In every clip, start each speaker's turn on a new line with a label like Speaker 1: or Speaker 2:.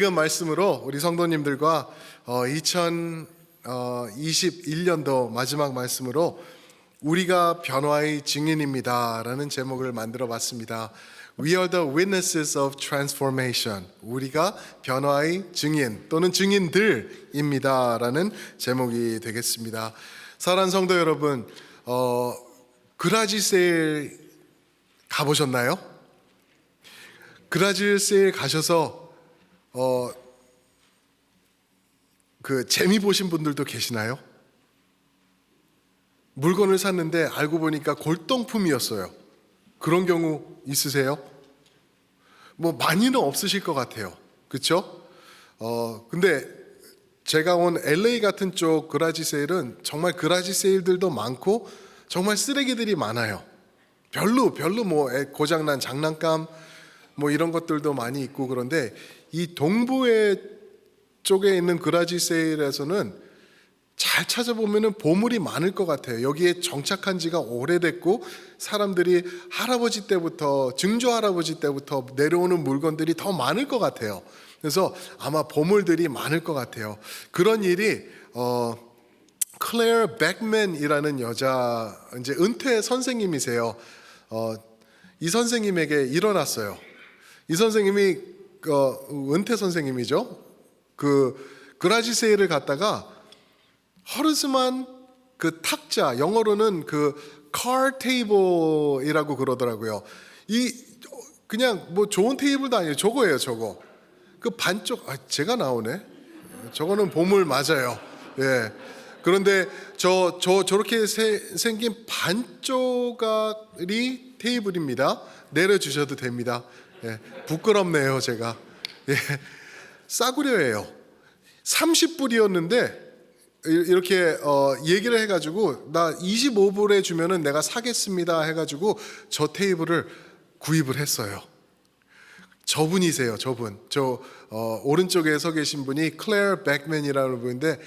Speaker 1: 읽은 말씀으로 우리 성도님들과 2021년도 마지막 말씀으로 우리가 변화의 증인입니다 라는 제목을 만들어 봤습니다. We are the witnesses of transformation. 우리가 변화의 증인 또는 증인들입니다 라는 제목이 되겠습니다. 사랑하는 성도 여러분, 그라지 세일 가보셨나요? 그라지 세일 가셔서 그 재미 보신 분들도 계시나요? 물건을 샀는데 알고 보니까 골동품이었어요. 그런 경우 있으세요? 뭐 많이는 없으실 것 같아요. 그렇죠? 근데 제가 온 LA 같은 쪽 그라지 세일은 정말 그라지 세일들도 많고 정말 쓰레기들이 많아요. 별로 뭐 고장난 장난감 뭐 이런 것들도 많이 있고, 그런데 이 동부의 쪽에 있는 그라지 세일에서는 잘 찾아보면은 보물이 많을 것 같아요. 여기에 정착한 지가 오래됐고 사람들이 할아버지 때부터, 증조 할아버지 때부터 내려오는 물건들이 더 많을 것 같아요. 그래서 아마 보물들이 많을 것 같아요. 그런 일이 클레어 백맨이라는 여자, 이제 은퇴 선생님이세요. 이 선생님에게 일어났어요. 이 선생님이 은퇴 선생님이죠. 그라지 세일을 갔다가 허르스만 그 탁자, 영어로는 그 car table이라고 그러더라고요. 이 그냥 뭐 좋은 테이블도 아니에요. 저거예요, 저거. 그 반쪽, 제가 나오네. 저거는 보물 맞아요. 예. 그런데 저렇게 생긴 반조각이 테이블입니다. 내려주셔도 됩니다. 예. 부끄럽네요, 제가. 예. 싸구려예요. 30불이었는데 이렇게 얘기를 해가지고 나 25불에 주면은 내가 사겠습니다 해가지고 저 테이블을 구입을 했어요. 저분이세요, 저분. 오른쪽에 서 계신 분이 클레어 백맨이라는 분인데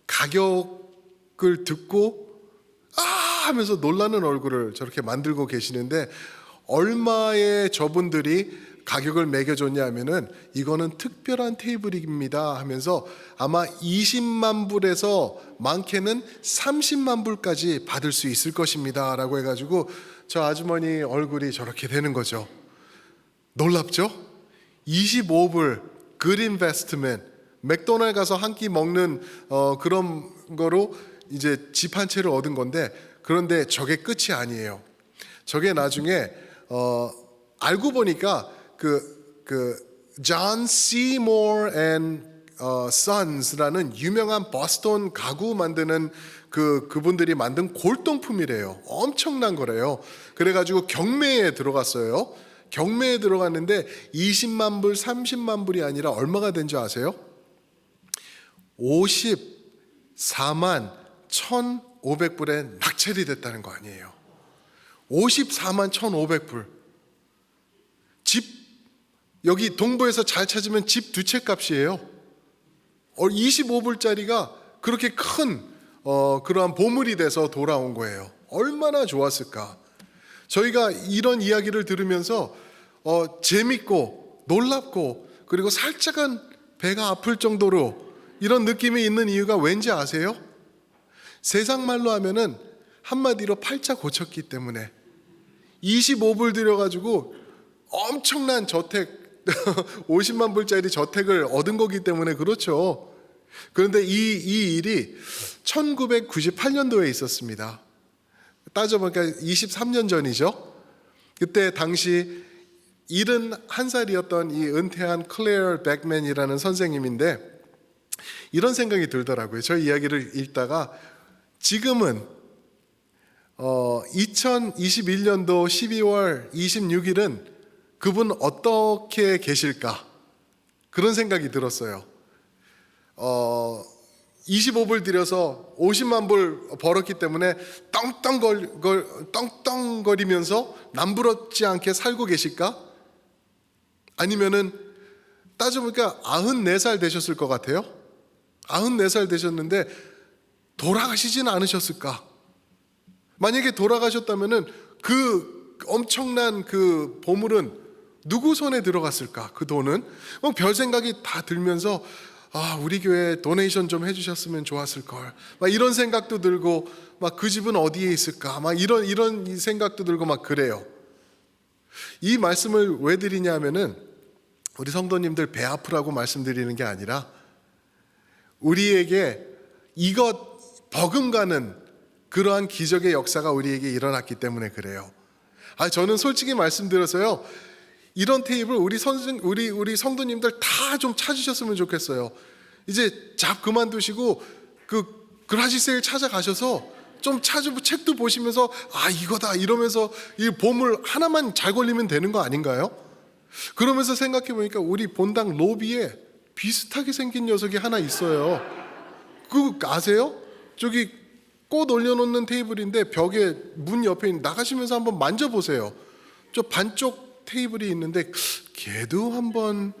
Speaker 1: 가격을 듣고 하면서 놀라는 얼굴을 저렇게 만들고 계시는데, 얼마에 저분들이 가격을 매겨줬냐 하면은 이거는 특별한 테이블입니다 하면서 아마 20만 불에서 많게는 30만 불까지 받을 수 있을 것입니다 라고 해가지고 저 아주머니 얼굴이 저렇게 되는 거죠. 놀랍죠? 25불 good investment, 맥도날드 가서 한 끼 먹는 그런 거로 이제 집 한 채를 얻은 건데, 그런데 저게 끝이 아니에요. 저게 나중에 알고 보니까 존 시모어 앤 선스라는 유명한 보스턴 가구 만드는 그분들이 만든 골동품이래요. 엄청난 거래요. 그래가지고 경매에 들어갔어요. 경매에 들어갔는데 20만 불, 30만 불이 아니라 얼마가 된 줄 아세요? 54만 1,500불에 낙찰이 됐다는 거 아니에요. 54만 1,500불. 집 여기 동부에서 잘 찾으면 집 두 채 값이에요. 25불짜리가 그렇게 큰 그러한 보물이 돼서 돌아온 거예요. 얼마나 좋았을까. 저희가 이런 이야기를 들으면서 재밌고 놀랍고, 그리고 살짝은 배가 아플 정도로 이런 느낌이 있는 이유가 왠지 아세요? 세상 말로 하면은 한마디로 팔자 고쳤기 때문에 25불 들여가지고 엄청난 저택 50만 불짜리 저택을 얻은 거기 때문에 그렇죠. 그런데 이 일이 1998년도에 있었습니다. 따져보니까 23년 전이죠. 그때 당시 71살이었던 이 은퇴한 클레어 백맨이라는 선생님인데 이런 생각이 들더라고요. 저 이야기를 읽다가 지금은 2021년도 12월 26일은 그분 어떻게 계실까? 그런 생각이 들었어요. 25불 들여서 50만 불 벌었기 때문에 떵떵거리면서 남부럽지 않게 살고 계실까? 아니면은 따져보니까 94살 되셨을 것 같아요. 94살 되셨는데 돌아가시지는 않으셨을까? 만약에 돌아가셨다면은 그 엄청난 그 보물은 누구 손에 들어갔을까? 그 돈은 별 생각이 다 들면서 우리 교회 도네이션 좀 해주셨으면 좋았을 걸. 막 이런 생각도 들고 막 그 집은 어디에 있을까? 막 이런 생각도 들고 막 그래요. 이 말씀을 왜 드리냐면은 우리 성도님들 배 아프라고 말씀드리는 게 아니라 우리에게 이것 버금가는 그러한 기적의 역사가 우리에게 일어났기 때문에 그래요. 저는 솔직히 말씀드려서요, 이런 테이블 우리 성도님들 다 좀 찾으셨으면 좋겠어요. 이제 잡 그만두시고 그 그라시 세일 찾아가셔서 좀 찾으고 책도 보시면서 이거다 이러면서 이 보물 하나만 잘 걸리면 되는 거 아닌가요? 그러면서 생각해 보니까 우리 본당 로비에 비슷하게 생긴 녀석이 하나 있어요. 그거 아세요? 저기 꽃 올려놓는 테이블인데 벽에 문 옆에 나가시면서 한번 만져보세요. 저 반쪽 테이블이 있는데 걔도 한번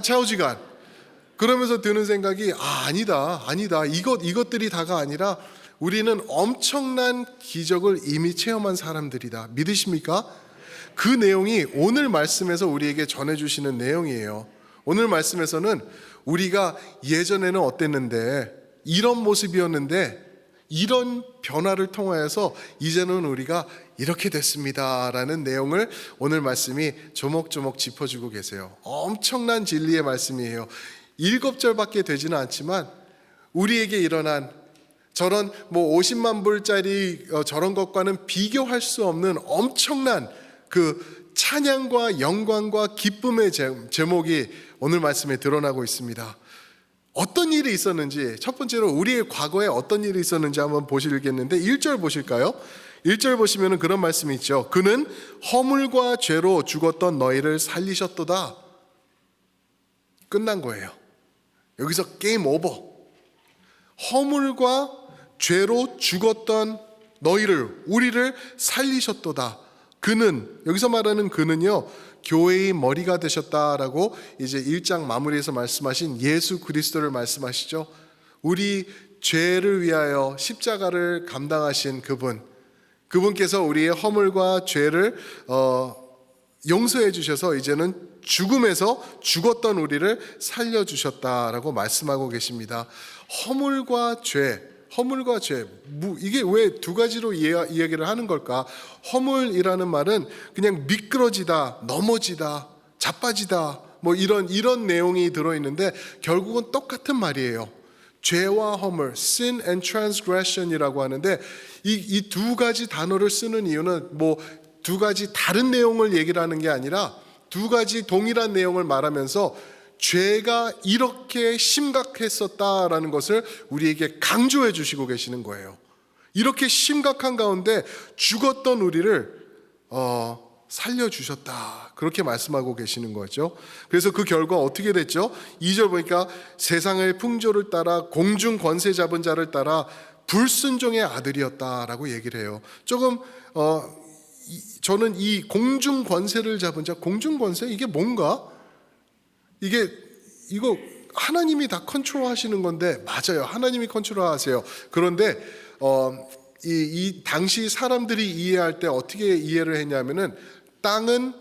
Speaker 1: 좌우지간 그러면서 드는 생각이 아니다 이것들이 다가 아니라 우리는 엄청난 기적을 이미 체험한 사람들이다. 믿으십니까? 그 내용이 오늘 말씀에서 우리에게 전해주시는 내용이에요. 오늘 말씀에서는 우리가 예전에는 어땠는데 이런 모습이었는데 이런 변화를 통하여서 이제는 우리가 이렇게 됐습니다라는 내용을 오늘 말씀이 조목조목 짚어주고 계세요. 엄청난 진리의 말씀이에요. 7절밖에 되지는 않지만 우리에게 일어난 저런 50만 불짜리 저런 것과는 비교할 수 없는 엄청난 그 찬양과 영광과 기쁨의 제목이 오늘 말씀에 드러나고 있습니다. 어떤 일이 있었는지, 첫 번째로 우리의 과거에 어떤 일이 있었는지 한번 보시겠는데 1절 보실까요? 1절 보시면 그런 말씀이 있죠. 그는 허물과 죄로 죽었던 너희를 살리셨도다. 끝난 거예요. 여기서 게임 오버. 허물과 죄로 죽었던 너희를, 우리를 살리셨도다. 그는, 여기서 말하는 그는요, 교회의 머리가 되셨다라고 이제 1장 마무리에서 말씀하신 예수 그리스도를 말씀하시죠. 우리 죄를 위하여 십자가를 감당하신 그분께서 우리의 허물과 죄를 용서해 주셔서 이제는 죽음에서 죽었던 우리를 살려주셨다라고 말씀하고 계십니다. 허물과 죄, 이게 왜 두 가지로 이야기를 하는 걸까? 허물이라는 말은 그냥 미끄러지다, 넘어지다, 자빠지다 이런 내용이 들어있는데 결국은 똑같은 말이에요. 죄와 허물, sin and transgression이라고 하는데 이 두 가지 단어를 쓰는 이유는 두 가지 다른 내용을 얘기를 하는 게 아니라 두 가지 동일한 내용을 말하면서 죄가 이렇게 심각했었다라는 것을 우리에게 강조해 주시고 계시는 거예요. 이렇게 심각한 가운데 죽었던 우리를 살려주셨다. 그렇게 말씀하고 계시는 거죠. 그래서 그 결과 어떻게 됐죠? 2절 보니까 세상의 풍조를 따라 공중 권세 잡은 자를 따라 불순종의 아들이었다라고 얘기를 해요. 조금 저는 이 공중 권세를 잡은 자, 공중 권세 이게 뭔가? 이거 하나님이 다 컨트롤 하시는 건데 맞아요. 하나님이 컨트롤 하세요. 그런데 이 당시 사람들이 이해할 때 어떻게 이해를 했냐면은 땅은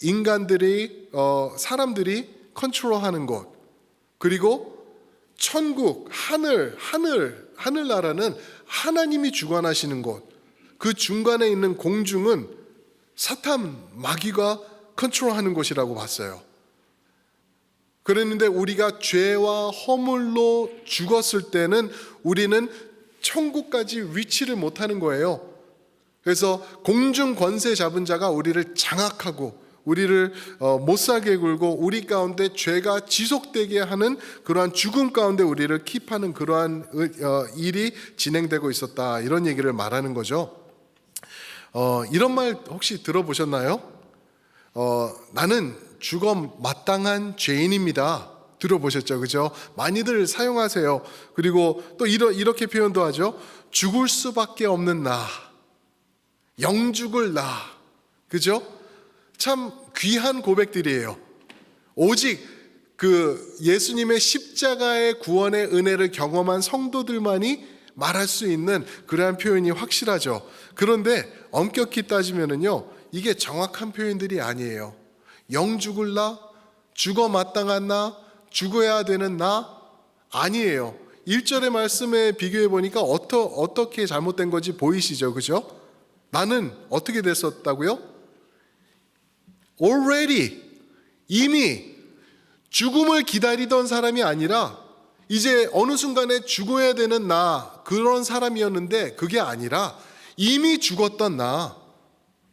Speaker 1: 인간들이 사람들이 컨트롤하는 곳, 그리고 천국, 하늘나라는 하나님이 주관하시는 곳, 그 중간에 있는 공중은 사탄 마귀가 컨트롤하는 곳이라고 봤어요. 그랬는데 우리가 죄와 허물로 죽었을 때는 우리는 천국까지 위치를 못하는 거예요. 그래서 공중 권세 잡은 자가 우리를 장악하고 우리를 못살게 굴고 우리 가운데 죄가 지속되게 하는 그러한 죽음 가운데 우리를 킵하는 그러한 일이 진행되고 있었다, 이런 얘기를 말하는 거죠. 이런 말 혹시 들어보셨나요? 나는 죽음 마땅한 죄인입니다. 들어보셨죠? 그죠? 많이들 사용하세요. 그리고 또 이렇게 표현도 하죠. 죽을 수밖에 없는 나, 영죽을 나. 그죠? 참 귀한 고백들이에요. 오직 그 예수님의 십자가의 구원의 은혜를 경험한 성도들만이 말할 수 있는 그러한 표현이 확실하죠. 그런데 엄격히 따지면은요, 이게 정확한 표현들이 아니에요. 영 죽을 나? 죽어 마땅한 나? 죽어야 되는 나? 아니에요. 1절의 말씀에 비교해 보니까 어떻게 잘못된 건지 보이시죠? 그죠? 나는 어떻게 됐었다고요? Already, 이미 죽음을 기다리던 사람이 아니라 이제 어느 순간에 죽어야 되는 나, 그런 사람이었는데 그게 아니라 이미 죽었던 나,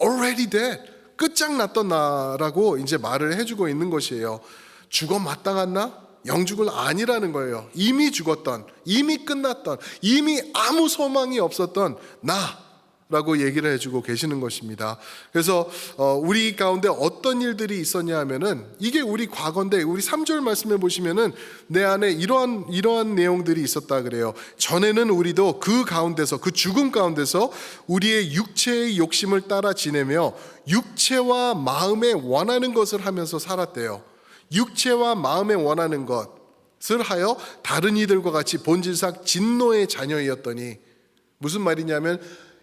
Speaker 1: already dead, 끝장났던 나라고 이제 말을 해주고 있는 것이에요. 죽어 마땅한 나? 영죽을 아니라는 거예요. 이미 죽었던, 이미 끝났던, 이미 아무 소망이 없었던 나라고 얘기를 해주고 계시는 것입니다. 그래서 우리 가운데 어떤 일들이 있었냐 하면은 이게 우리 과거인데, 우리 3절 말씀에 보시면은 내 안에 이러한 내용들이 있었다 그래요. 전에는 우리도 그 가운데서, 그 죽음 가운데서 우리의 육체의 욕심을 따라 지내며 육체와 마음에 원하는 것을 하면서 살았대요. 육체와 마음에 원하는 것을 하여 다른 이들과 같이 본질상 진노의 자녀이었더니, 무슨 말이냐면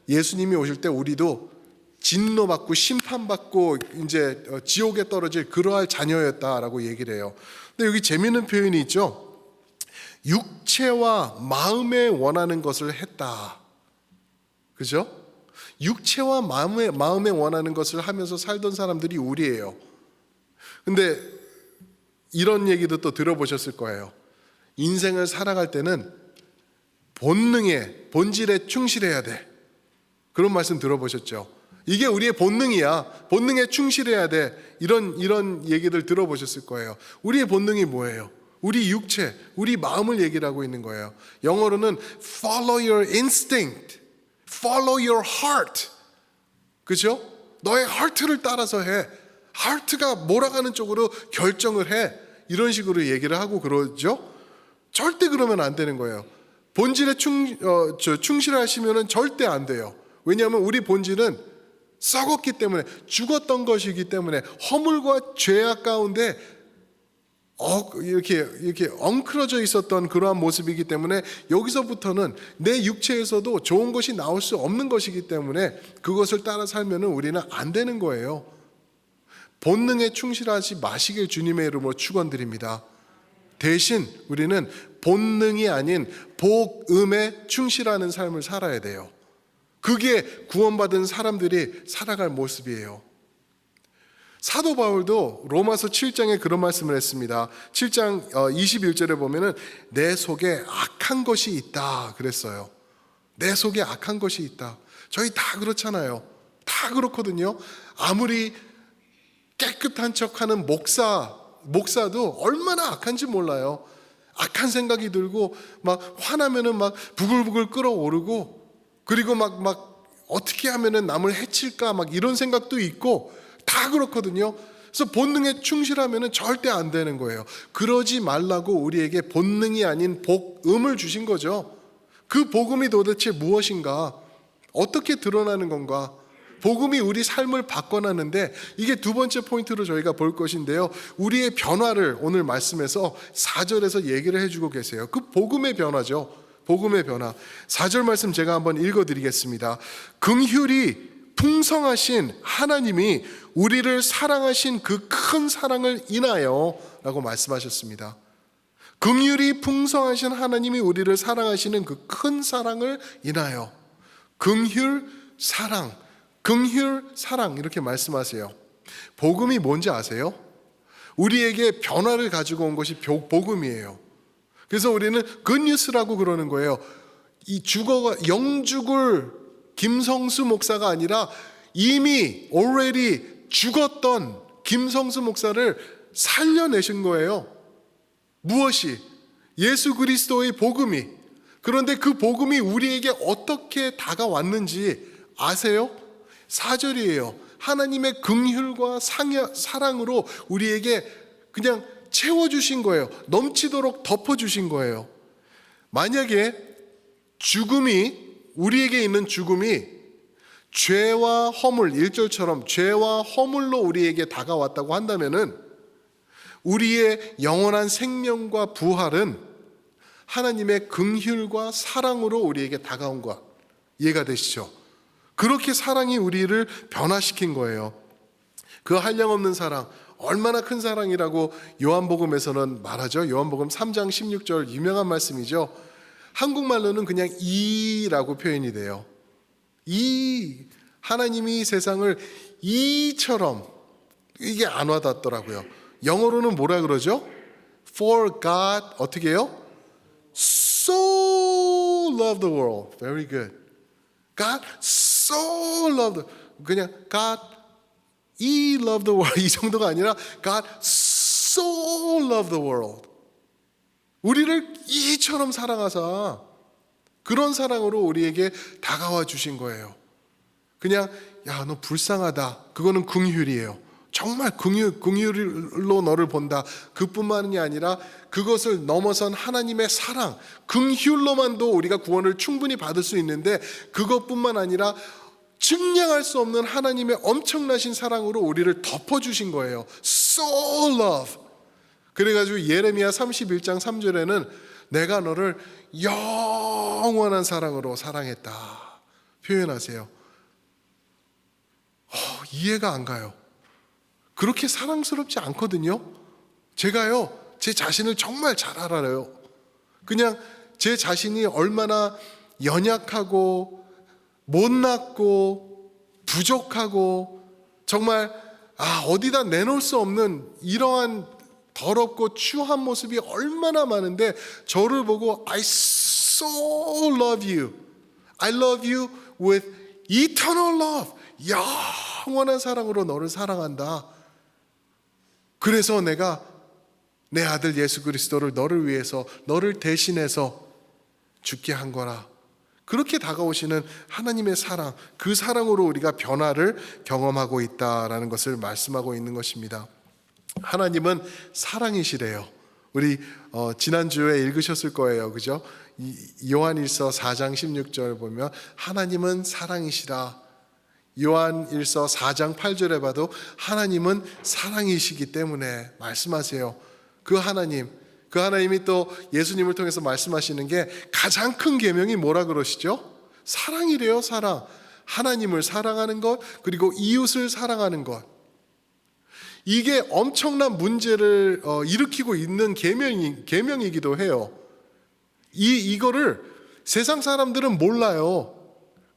Speaker 1: 예수님이 오실 때 우리도 진노받고 심판받고 이제 지옥에 떨어질 그러할 자녀였다라고 얘기를 해요. 근데 여기 재미있는 표현이 있죠. 육체와 마음에 원하는 것을 했다. 그죠? 육체와 마음에 원하는 것을 하면서 살던 사람들이 우리예요. 근데 이런 얘기도 또 들어보셨을 거예요. 인생을 살아갈 때는 본능에, 본질에 충실해야 돼. 그런 말씀 들어보셨죠? 이게 우리의 본능이야. 본능에 충실해야 돼. 이런 얘기들 들어보셨을 거예요. 우리의 본능이 뭐예요? 우리 육체, 우리 마음을 얘기를 하고 있는 거예요. 영어로는 follow your instinct, follow your heart. 그죠? 너의 heart를 따라서 해. 하트가 몰아가는 쪽으로 결정을 해. 이런 식으로 얘기를 하고 그러죠. 절대 그러면 안 되는 거예요. 본질에 충실하시면 절대 안 돼요. 왜냐하면 우리 본질은 썩었기 때문에, 죽었던 것이기 때문에, 허물과 죄악 가운데 이렇게 엉클어져 있었던 그러한 모습이기 때문에, 여기서부터는 내 육체에서도 좋은 것이 나올 수 없는 것이기 때문에 그것을 따라 살면 우리는 안 되는 거예요. 본능에 충실하지 마시길 주님의 이름으로 축원드립니다. 대신 우리는 본능이 아닌 복음에 충실하는 삶을 살아야 돼요. 그게 구원받은 사람들이 살아갈 모습이에요. 사도 바울도 로마서 7장에 그런 말씀을 했습니다. 7장 21절에 보면은 내 속에 악한 것이 있다 그랬어요. 내 속에 악한 것이 있다. 저희 다 그렇잖아요. 다 그렇거든요. 아무리 깨끗한 척하는 목사도 얼마나 악한지 몰라요. 악한 생각이 들고 막 화나면은 막 부글부글 끓어오르고, 그리고 막 어떻게 하면은 남을 해칠까 막 이런 생각도 있고, 다 그렇거든요. 그래서 본능에 충실하면은 절대 안 되는 거예요. 그러지 말라고 우리에게 본능이 아닌 복음을 주신 거죠. 그 복음이 도대체 무엇인가? 어떻게 드러나는 건가? 복음이 우리 삶을 바꿔놨는데, 이게 두 번째 포인트로 저희가 볼 것인데요. 우리의 변화를 오늘 말씀에서 4절에서 얘기를 해주고 계세요. 그 복음의 변화죠. 복음의 변화. 4절 말씀 제가 한번 읽어드리겠습니다. 긍휼이 풍성하신 하나님이 우리를 사랑하신 그 큰 사랑을 인하여 라고 말씀하셨습니다. 긍휼이 풍성하신 하나님이 우리를 사랑하시는 그 큰 사랑을 인하여. 긍휼, 사랑, 긍휼, 사랑 이렇게 말씀하세요. 복음이 뭔지 아세요? 우리에게 변화를 가지고 온 것이 복음이에요. 그래서 우리는 굿뉴스라고 그러는 거예요. 이 영죽을 김성수 목사가 아니라 이미 already 죽었던 김성수 목사를 살려내신 거예요. 무엇이? 예수 그리스도의 복음이. 그런데 그 복음이 우리에게 어떻게 다가왔는지 아세요? 4절이에요. 하나님의 긍휼과 사랑으로 우리에게 그냥 채워주신 거예요. 넘치도록 덮어주신 거예요. 만약에 우리에게 있는 죽음이 죄와 허물, 1절처럼 죄와 허물로 우리에게 다가왔다고 한다면은 우리의 영원한 생명과 부활은 하나님의 긍휼과 사랑으로 우리에게 다가온 것, 이해가 되시죠? 그렇게 사랑이 우리를 변화시킨 거예요. 그 한량없는 사랑, 얼마나 큰 사랑이라고 요한복음에서는 말하죠. 요한복음 3장 16절 유명한 말씀이죠. 한국말로는 그냥 이라고 표현이 돼요. 이, 하나님이 세상을 이처럼, 이게 안 와닿더라고요. 영어로는 뭐라 그러죠? For God 어떻게 해요? So loved the world. Very good. God so loved. 그냥 God He loved the world 이 정도가 아니라 God so loved the world. 우리를 이처럼 사랑하사 그런 사랑으로 우리에게 다가와 주신 거예요. 그냥 야, 너 불쌍하다. 그거는 긍휼이에요. 정말 긍휼로 너를 본다. 그뿐만이 아니라 그것을 넘어선 하나님의 사랑, 긍휼로만도 우리가 구원을 충분히 받을 수 있는데 그것뿐만 아니라 증량할 수 없는 하나님의 엄청나신 사랑으로 우리를 덮어주신 거예요. So love. 그래가지고 예레미야 31장 3절에는 내가 너를 영원한 사랑으로 사랑했다 표현하세요. 이해가 안 가요. 그렇게 사랑스럽지 않거든요. 제가요, 제 자신을 정말 잘 알아요. 그냥 제 자신이 얼마나 연약하고 못났고 부족하고 정말 어디다 내놓을 수 없는 이러한 더럽고 추한 모습이 얼마나 많은데 저를 보고 I so love you. I love you with eternal love. 영원한 사랑으로 너를 사랑한다. 그래서 내가 내 아들 예수 그리스도를 너를 위해서 너를 대신해서 죽게 한 거라. 그렇게 다가오시는 하나님의 사랑, 그 사랑으로 우리가 변화를 경험하고 있다라는 것을 말씀하고 있는 것입니다. 하나님은 사랑이시래요. 우리 지난주에 읽으셨을 거예요. 그죠? 요한일서 4장 16절 보면 하나님은 사랑이시라. 요한일서 4장 8절에 봐도 하나님은 사랑이시기 때문에 말씀하세요. 그 하나님이 또 예수님을 통해서 말씀하시는 게 가장 큰 계명이 뭐라 그러시죠? 사랑이래요. 사랑. 하나님을 사랑하는 것, 그리고 이웃을 사랑하는 것. 이게 엄청난 문제를 일으키고 있는 계명이기도 해요. 이거를 세상 사람들은 몰라요.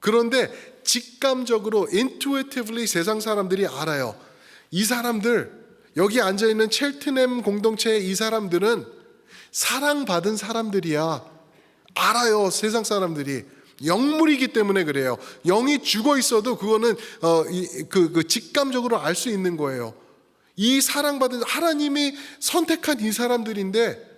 Speaker 1: 그런데 직감적으로 intuitively 세상 사람들이 알아요. 이 사람들, 여기 앉아있는 첼트넴 공동체의 이 사람들은 사랑받은 사람들이야. 알아요. 세상 사람들이. 영물이기 때문에 그래요. 영이 죽어 있어도 그거는 직감적으로 알 수 있는 거예요. 이 사랑받은 하나님이 선택한 이 사람들인데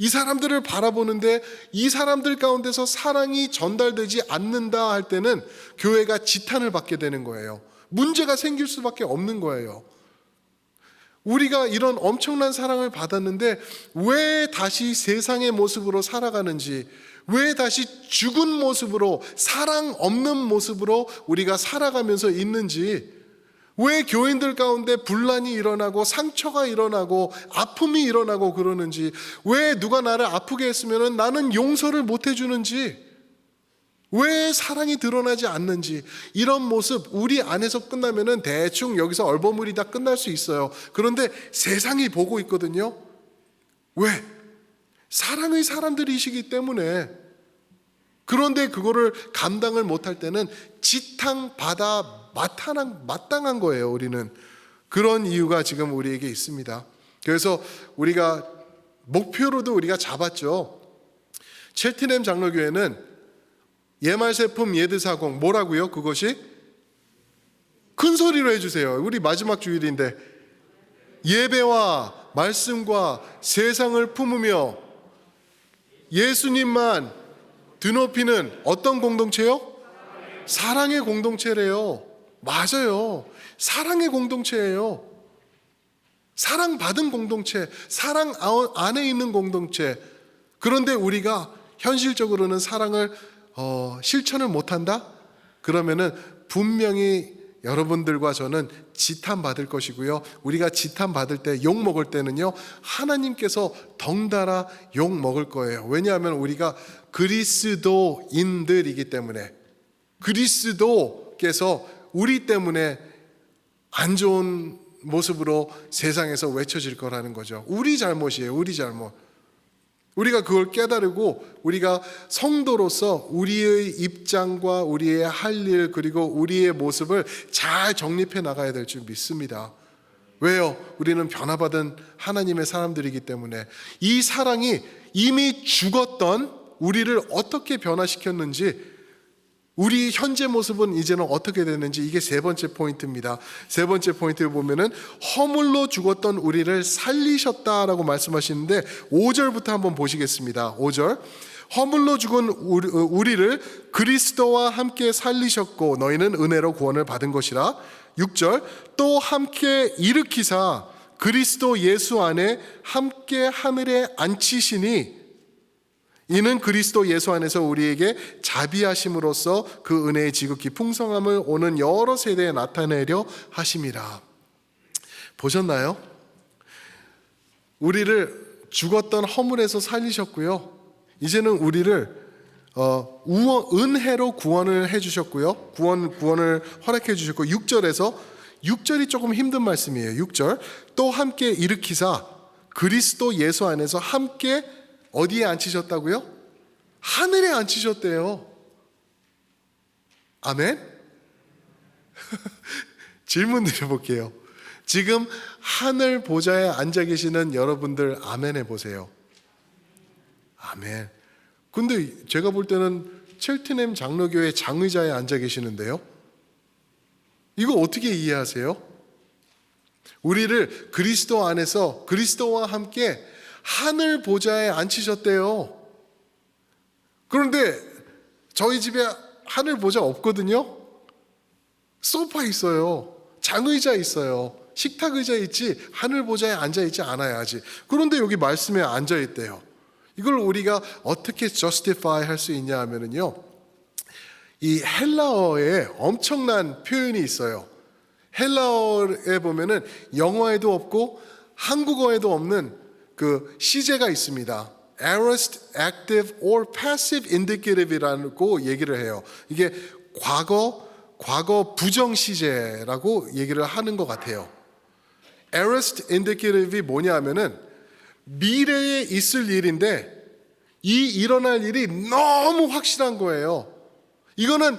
Speaker 1: 이 사람들을 바라보는데 이 사람들 가운데서 사랑이 전달되지 않는다 할 때는 교회가 지탄을 받게 되는 거예요. 문제가 생길 수밖에 없는 거예요. 우리가 이런 엄청난 사랑을 받았는데 왜 다시 세상의 모습으로 살아가는지, 왜 다시 죽은 모습으로, 사랑 없는 모습으로 우리가 살아가면서 있는지, 왜 교인들 가운데 분란이 일어나고 상처가 일어나고 아픔이 일어나고 그러는지, 왜 누가 나를 아프게 했으면 나는 용서를 못 해주는지, 왜 사랑이 드러나지 않는지, 이런 모습 우리 안에서 끝나면은 대충 여기서 얼버무리다 끝날 수 있어요. 그런데 세상이 보고 있거든요. 왜? 사랑의 사람들이시기 때문에. 그런데 그거를 감당을 못할 때는 지탕받아 마땅한 거예요. 우리는 그런 이유가 지금 우리에게 있습니다. 그래서 우리가 목표로도 우리가 잡았죠. 첼트넴 장로교회는 예말세품 예드사공 뭐라고요? 그것이 큰 소리로 해주세요. 우리 마지막 주일인데 예배와 말씀과 세상을 품으며 예수님만 드높이는 어떤 공동체요? 사랑의 공동체래요. 맞아요. 사랑의 공동체예요. 사랑받은 공동체, 사랑 안에 있는 공동체. 그런데 우리가 현실적으로는 사랑을 실천을 못한다? 그러면은 분명히 여러분들과 저는 지탄받을 것이고요. 우리가 지탄받을 때, 욕 먹을 때는요, 하나님께서 덩달아 욕 먹을 거예요. 왜냐하면 우리가 그리스도인들이기 때문에, 그리스도께서 우리 때문에 안 좋은 모습으로 세상에서 외쳐질 거라는 거죠. 우리 잘못이에요. 우리 잘못. 우리가 그걸 깨달고 우리가 성도로서 우리의 입장과 우리의 할 일 그리고 우리의 모습을 잘 정립해 나가야 될 줄 믿습니다. 왜요? 우리는 변화받은 하나님의 사람들이기 때문에 이 사랑이 이미 죽었던 우리를 어떻게 변화시켰는지, 우리 현재 모습은 이제는 어떻게 됐는지, 이게 세 번째 포인트입니다. 세 번째 포인트를 보면은 허물로 죽었던 우리를 살리셨다라고 말씀하시는데 5절부터 한번 보시겠습니다. 5절. 허물로 죽은 우리를 그리스도와 함께 살리셨고 너희는 은혜로 구원을 받은 것이라. 6절. 또 함께 일으키사 그리스도 예수 안에 함께 하늘에 앉히시니 이는 그리스도 예수 안에서 우리에게 자비하심으로써 그 은혜의 지극히 풍성함을 오는 여러 세대에 나타내려 하심이라. 보셨나요? 우리를 죽었던 허물에서 살리셨고요. 이제는 우리를 은혜로 구원을 해주셨고요. 구원을 허락해 주셨고 6절이 조금 힘든 말씀이에요. 6절. 또 함께 일으키사 그리스도 예수 안에서 함께 어디에 앉히셨다고요? 하늘에 앉히셨대요. 아멘? 질문 드려볼게요. 지금 하늘 보좌에 앉아 계시는 여러분들 아멘 해보세요. 아멘. 근데 제가 볼 때는 첼트넴 장로교회 장의자에 앉아 계시는데요. 이거 어떻게 이해하세요? 우리를 그리스도 안에서 그리스도와 함께 하늘 보좌에 앉히셨대요. 그런데 저희 집에 하늘 보좌 없거든요. 소파 있어요. 장의자 있어요. 식탁 의자 있지 하늘 보좌에 앉아 있지 않아요 아직. 그런데 여기 말씀에 앉아 있대요. 이걸 우리가 어떻게 justify 할 수 있냐 하면은요, 이 헬라어에 엄청난 표현이 있어요. 헬라어에 보면은 영어에도 없고 한국어에도 없는 그 시제가 있습니다. aorist, active or passive indicative이라고 얘기를 해요. 이게 과거 부정 시제라고 얘기를 하는 것 같아요. aorist indicative이 뭐냐 하면은 미래에 있을 일인데 이 일어날 일이 너무 확실한 거예요. 이거는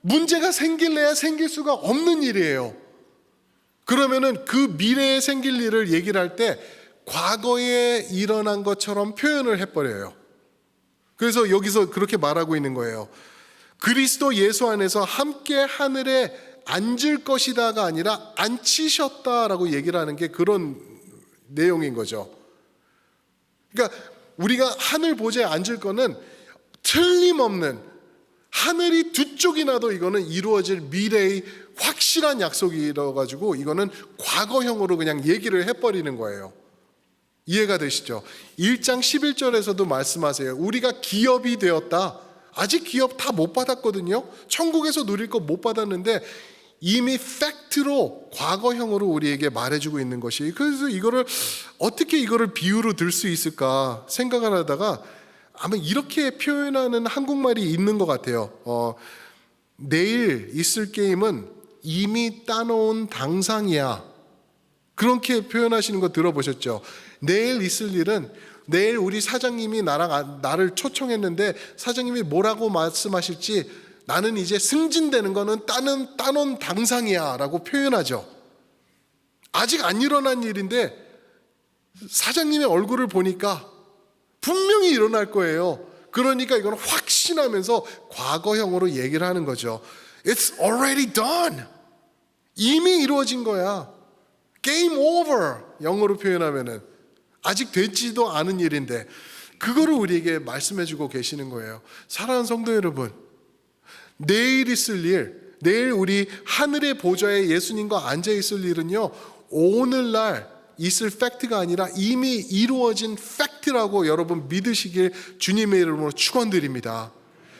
Speaker 1: 문제가 생길래야 생길 수가 없는 일이에요. 그러면은 그 미래에 생길 일을 얘기를 할 때 과거에 일어난 것처럼 표현을 해버려요. 그래서 여기서 그렇게 말하고 있는 거예요. 그리스도 예수 안에서 함께 하늘에 앉을 것이다가 아니라 앉히셨다라고 얘기를 하는 게 그런 내용인 거죠. 그러니까 우리가 하늘 보좌에 앉을 거는 틀림없는, 하늘이 두 쪽이 나도 이거는 이루어질 미래의 확실한 약속이라 가지고 이거는 과거형으로 그냥 얘기를 해버리는 거예요. 이해가 되시죠? 1장 11절에서도 말씀하세요. 우리가 기업이 되었다. 아직 기업 다 못 받았거든요. 천국에서 누릴 거 못 받았는데 이미 팩트로 과거형으로 우리에게 말해주고 있는 것이, 그래서 어떻게 이거를 비유로 들 수 있을까 생각을 하다가 아마 이렇게 표현하는 한국말이 있는 것 같아요. 내일 있을 게임은 이미 따놓은 당상이야. 그렇게 표현하시는 거 들어보셨죠? 내일 있을 일은, 내일 우리 사장님이 나를 초청했는데 사장님이 뭐라고 말씀하실지 나는 이제 승진되는 거는 따놓은 당상이야 라고 표현하죠. 아직 안 일어난 일인데 사장님의 얼굴을 보니까 분명히 일어날 거예요. 그러니까 이건 확신하면서 과거형으로 얘기를 하는 거죠. It's already done. 이미 이루어진 거야. Game over. 영어로 표현하면은 아직 되지도 않은 일인데 그거를 우리에게 말씀해주고 계시는 거예요. 사랑하는 성도 여러분, 내일 있을 일, 내일 우리 하늘의 보좌에 예수님과 앉아 있을 일은요, 오늘날 있을 팩트가 아니라 이미 이루어진 팩트라고 여러분 믿으시길 주님의 이름으로 축원드립니다.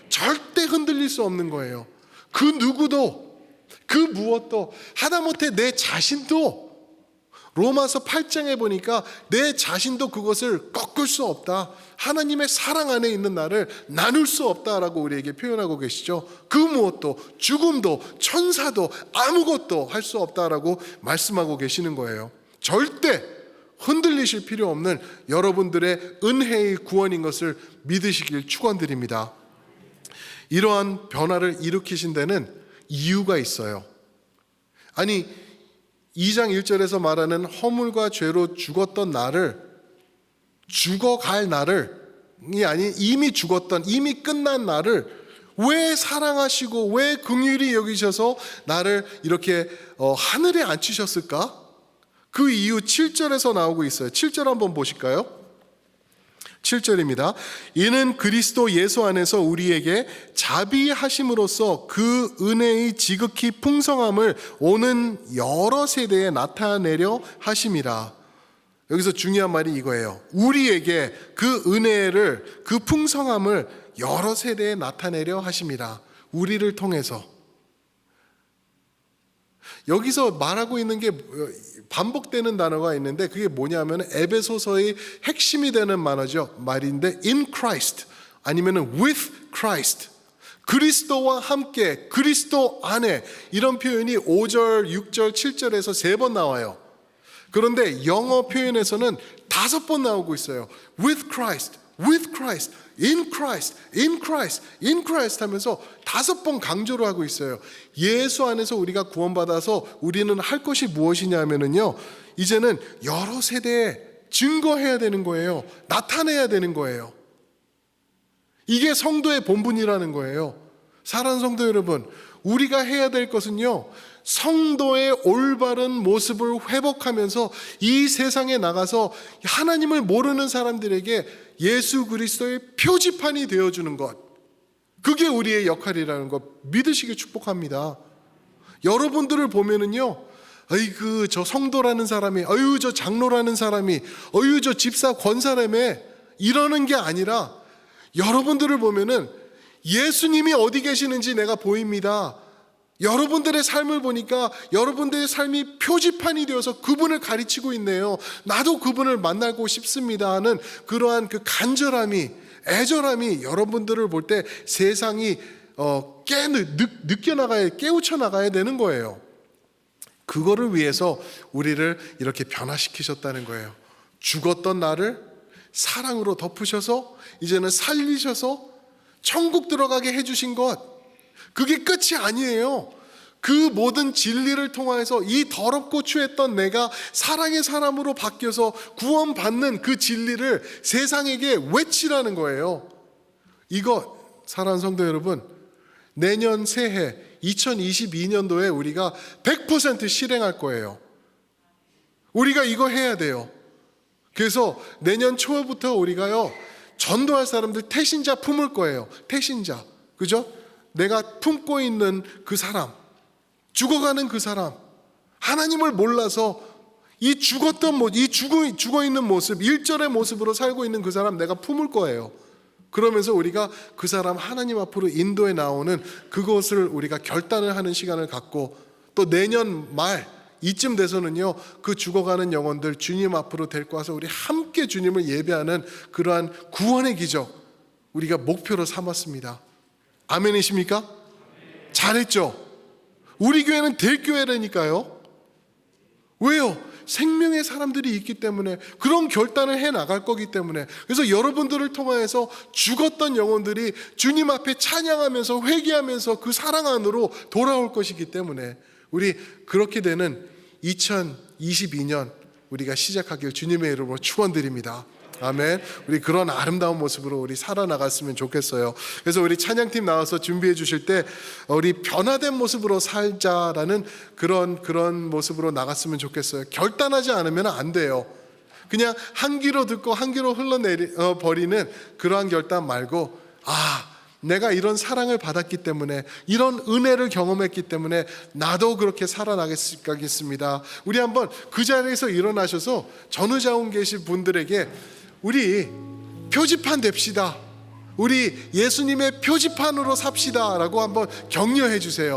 Speaker 1: 절대 흔들릴 수 없는 거예요. 그 누구도, 그 무엇도, 하다못해 내 자신도 로마서 8장에 보니까 내 자신도 그것을 꺾을 수 없다. 하나님의 사랑 안에 있는 나를 나눌 수 없다라고 우리에게 표현하고 계시죠. 그 무엇도, 죽음도, 천사도 아무것도 할 수 없다라고 말씀하고 계시는 거예요. 절대 흔들리실 필요 없는 여러분들의 은혜의 구원인 것을 믿으시길 축원드립니다. 이러한 변화를 일으키신 데는 이유가 있어요. 아니, 2장 1절에서 말하는 허물과 죄로 죽었던 나를, 죽어갈 나를, 이 아니 이미 죽었던, 이미 끝난 나를 왜 사랑하시고 왜 긍휼히 여기셔서 나를 이렇게 하늘에 앉히셨을까? 그 이유 7절에서 나오고 있어요. 7절 한번 보실까요? 7절입니다. 이는 그리스도 예수 안에서 우리에게 자비하심으로써 그 은혜의 지극히 풍성함을 오는 여러 세대에 나타내려 하심이라. 여기서 중요한 말이 이거예요. 우리에게 그 은혜를, 그 풍성함을 여러 세대에 나타내려 하심이라. 우리를 통해서. 여기서 말하고 있는 게 반복되는 단어가 있는데 그게 뭐냐면 에베소서의 핵심이 되는 말인데 in Christ 아니면 with Christ, 그리스도와 함께, 그리스도 안에, 이런 표현이 5절, 6절, 7절에서 3번 나와요. 그런데 영어 표현에서는 5번 나오고 있어요. with Christ, with Christ, in Christ, in Christ, in Christ 하면서 5번 강조를 하고 있어요. 예수 안에서 우리가 구원받아서 우리는 할 것이 무엇이냐면요, 이제는 여러 세대에 증거해야 되는 거예요. 나타내야 되는 거예요. 이게 성도의 본분이라는 거예요. 사랑하는 성도 여러분, 우리가 해야 될 것은요, 성도의 올바른 모습을 회복하면서 이 세상에 나가서 하나님을 모르는 사람들에게 예수 그리스도의 표지판이 되어주는 것, 그게 우리의 역할이라는 것 믿으시길 축복합니다. 여러분들을 보면은요, 아이고 저 성도라는 사람이, 아유 저 장로라는 사람이, 아유 저 집사 권사라며 이러는 게 아니라 여러분들을 보면은 예수님이 어디 계시는지 내가 보입니다. 여러분들의 삶을 보니까 여러분들의 삶이 표지판이 되어서 그분을 가르치고 있네요. 나도 그분을 만나고 싶습니다 하는 그러한 그 간절함이, 애절함이 여러분들을 볼 때 세상이 깨우쳐 나가야 되는 거예요. 그거를 위해서 우리를 이렇게 변화시키셨다는 거예요. 죽었던 나를 사랑으로 덮으셔서 이제는 살리셔서 천국 들어가게 해주신 것, 그게 끝이 아니에요. 그 모든 진리를 통해서 이 더럽고 추했던 내가 사랑의 사람으로 바뀌어서 구원받는 그 진리를 세상에게 외치라는 거예요. 이거 사랑하는 성도 여러분, 내년 새해 2022년도에 우리가 100% 실행할 거예요. 우리가 이거 해야 돼요. 그래서 내년 초부터 우리가요, 전도할 사람들 태신자 품을 거예요. 태신자, 그죠? 내가 품고 있는 그 사람, 죽어가는 그 사람, 하나님을 몰라서 이 죽었던 모습, 이 죽어 있는 모습, 일절의 모습으로 살고 있는 그 사람 내가 품을 거예요. 그러면서 우리가 그 사람 하나님 앞으로 인도에 나오는 그것을 우리가 결단을 하는 시간을 갖고, 또 내년 말 이쯤 돼서는요, 그 죽어가는 영혼들 주님 앞으로 데리고 와서 우리 함께 주님을 예배하는 그러한 구원의 기적 우리가 목표로 삼았습니다. 아멘이십니까? 잘했죠? 우리 교회는 될 교회라니까요. 왜요? 생명의 사람들이 있기 때문에, 그런 결단을 해 나갈 거기 때문에. 그래서 여러분들을 통하여서 죽었던 영혼들이 주님 앞에 찬양하면서 회개하면서 그 사랑 안으로 돌아올 것이기 때문에 우리 그렇게 되는 2022년 우리가 시작하길 주님의 이름으로 축원드립니다. 아멘. 우리 그런 아름다운 모습으로 우리 살아나갔으면 좋겠어요. 그래서 우리 찬양팀 나와서 준비해 주실 때 우리 변화된 모습으로 살자라는 그런 모습으로 나갔으면 좋겠어요. 결단하지 않으면 안 돼요. 그냥 한 귀로 듣고 한 귀로 흘러버리는 그러한 결단 말고, 내가 이런 사랑을 받았기 때문에, 이런 은혜를 경험했기 때문에 나도 그렇게 살아나겠습니다. 우리 한번 그 자리에서 일어나셔서 전우자원 계신 분들에게 우리 표지판 됩시다. 우리 예수님의 표지판으로 삽시다 라고 한번 격려해 주세요.